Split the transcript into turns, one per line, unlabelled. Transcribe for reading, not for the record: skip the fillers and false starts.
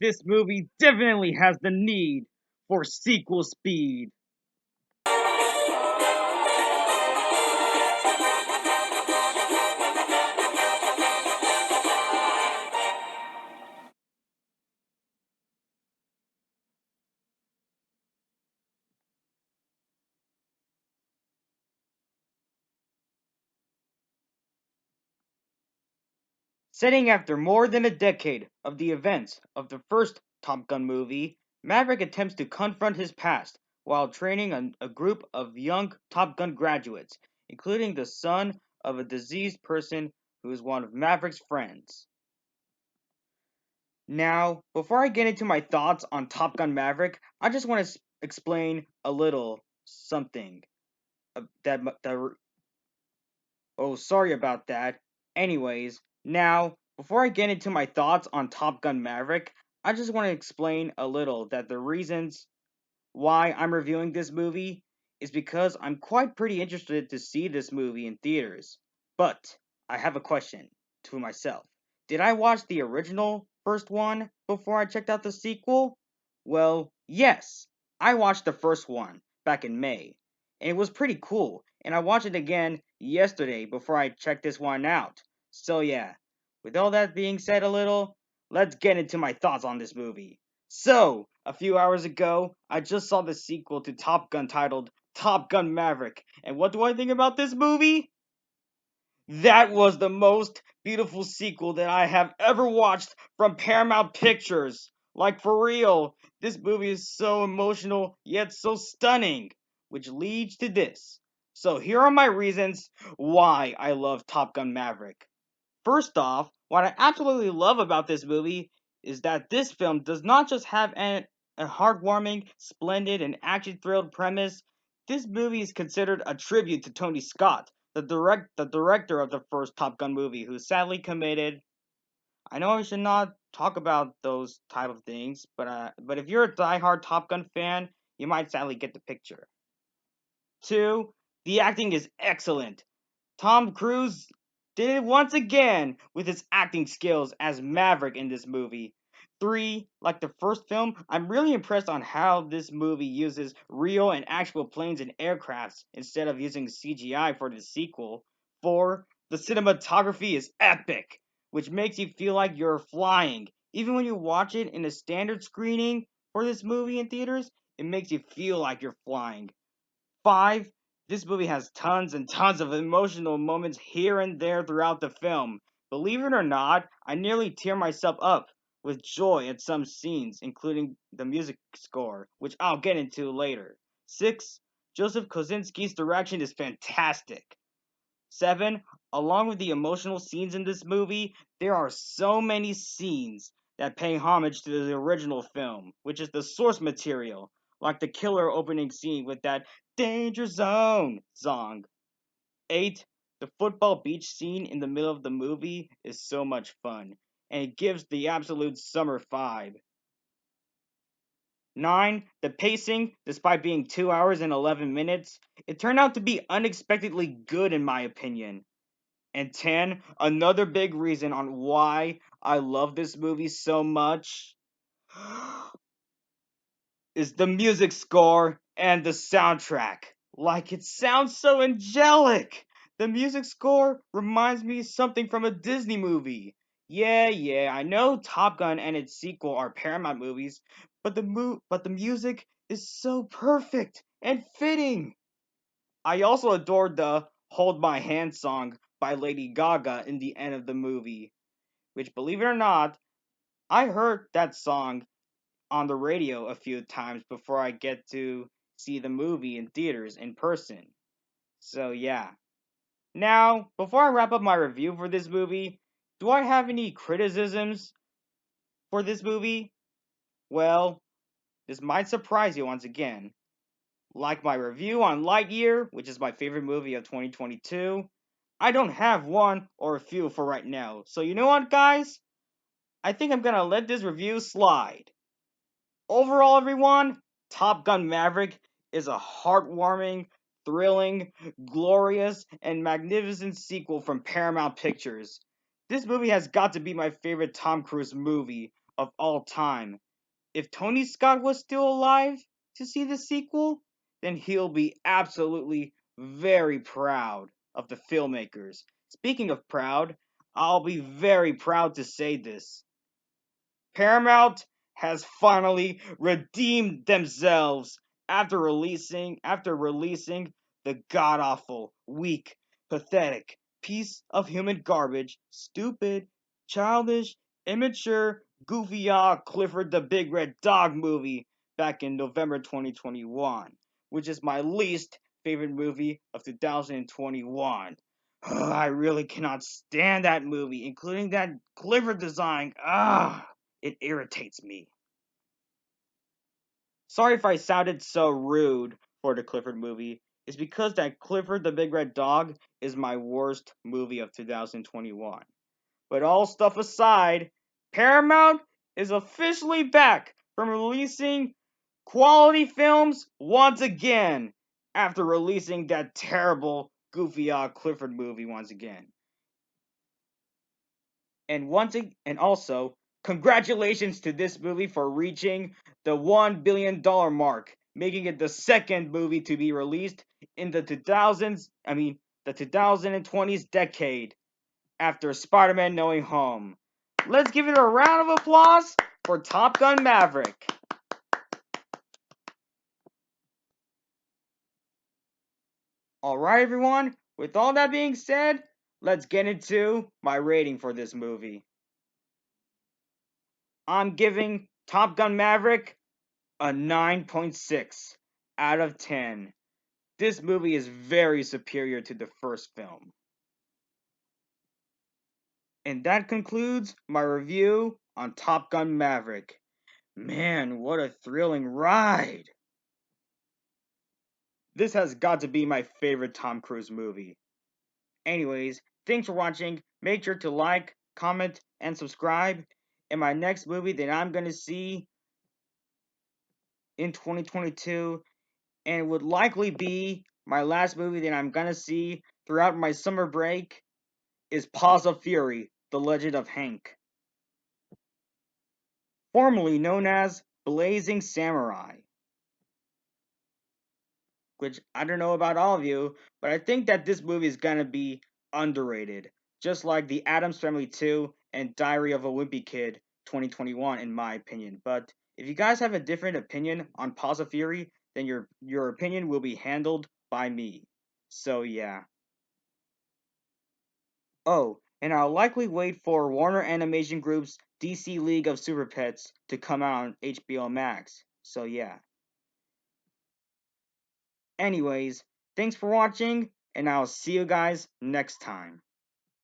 this movie definitely has the need for sequel speed. Setting after more than a decade of the events of the first Top Gun movie, Maverick attempts to confront his past while training a group of young Top Gun graduates, including the son of a deceased person who is one of Maverick's friends. Now, before I get into my thoughts on Top Gun Maverick, I just want to explain a little something that. Oh, sorry about that. Anyways, now, before I get into my thoughts on Top Gun Maverick, I just want to explain a little that the reasons why I'm reviewing this movie is because I'm quite pretty interested to see this movie in theaters. But I have a question to myself. Did I watch the original first one before I checked out the sequel? Well, yes. I watched the first one back in May, and it was pretty cool. And I watched it again yesterday before I checked this one out. So yeah, with all that being said a little, let's get into my thoughts on this movie. So, a few hours ago, I just saw the sequel to Top Gun titled Top Gun Maverick. And what do I think about this movie? That was the most beautiful sequel that I have ever watched from Paramount Pictures. Like, for real, this movie is so emotional yet so stunning, which leads to this. So, here are my reasons why I love Top Gun Maverick. First off, what I absolutely love about this movie is that this film does not just have a heartwarming, splendid, and action-thrilled premise. This movie is considered a tribute to Tony Scott, the director of the first Top Gun movie, who sadly committed. I know I should not talk about those type of things, but if you're a diehard Top Gun fan, you might sadly get the picture. Two, the acting is excellent. Tom Cruise did it once again with his acting skills as Maverick in this movie. Three, like the first film, I'm really impressed on how this movie uses real and actual planes and aircrafts instead of using CGI for the sequel. Four, the cinematography is epic, which makes you feel like you're flying. Even when you watch it in a standard screening for this movie in theaters, it makes you feel like you're flying. Five, this movie has tons and tons of emotional moments here and there throughout the film. Believe it or not, I nearly tear myself up with joy at some scenes, including the music score, which I'll get into later. Six, Joseph Kosinski's direction is fantastic. Seven, along with the emotional scenes in this movie, there are so many scenes that pay homage to the original film, which is the source material, like the killer opening scene with that Danger Zone song. Eight, the football beach scene in the middle of the movie is so much fun, and it gives the absolute summer vibe. 9. The pacing, despite being 2 hours and 11 minutes, it turned out to be unexpectedly good in my opinion. And 10, another big reason on why I love this movie so much is the music score and the soundtrack. Like, it sounds so angelic. The music score reminds me of something from a Disney movie. Yeah, I know Top Gun and its sequel are Paramount movies, but the music is so perfect and fitting. I also adored the Hold My Hand song by Lady Gaga in the end of the movie, which, believe it or not, I heard that song on the radio a few times before I get to see the movie in theaters in person. So, yeah. Now, before I wrap up my review for this movie, do I have any criticisms for this movie? Well, this might surprise you once again. Like my review on Lightyear, which is my favorite movie of 2022, I don't have one or a few for right now. So you know what, guys? I think I'm gonna let this review slide. Overall, everyone, Top Gun Maverick is a heartwarming, thrilling, glorious, and magnificent sequel from Paramount Pictures. This movie has got to be my favorite Tom Cruise movie of all time. If Tony Scott was still alive to see the sequel, then he'll be absolutely very proud of the filmmakers. Speaking of proud, I'll be very proud to say this. Paramount has finally redeemed themselves after releasing the god awful, weak, pathetic piece of human garbage, stupid, childish, immature, goofy Clifford the Big Red Dog movie back in November 2021, which is my least favorite movie of 2021. I really cannot stand that movie, including that Clifford design. It irritates me. Sorry if I sounded so rude for the Clifford movie. It's because that Clifford the Big Red Dog is my worst movie of 2021. But all stuff aside, Paramount is officially back from releasing quality films once again after releasing that terrible goofy Clifford movie once again. And also congratulations to this movie for reaching the $1 billion mark, making it the second movie to be released in the 2000s, the 2020s decade after Spider-Man No Way Home. Let's give it a round of applause for Top Gun Maverick. Alright everyone, with all that being said, let's get into my rating for this movie. I'm giving Top Gun Maverick a 9.6 out of 10. This movie is very superior to the first film. And that concludes my review on Top Gun Maverick. Man, what a thrilling ride! This has got to be my favorite Tom Cruise movie. Anyways, thanks for watching. Make sure to like, comment, and subscribe. And my next movie that I'm gonna see in 2022, and would likely be my last movie that I'm gonna see throughout my summer break, is Paws of Fury, The Legend of Hank, formerly known as Blazing Samurai, which I don't know about all of you, but I think that this movie is gonna be underrated, just like The Addams Family 2 and Diary of a Wimpy Kid 2021 in my opinion. But if you guys have a different opinion on Paws of Fury, then your opinion will be handled by me. So yeah. Oh, and I'll likely wait for Warner Animation Group's DC League of Super Pets to come out on HBO Max. So yeah. Anyways, thanks for watching, and I'll see you guys next time.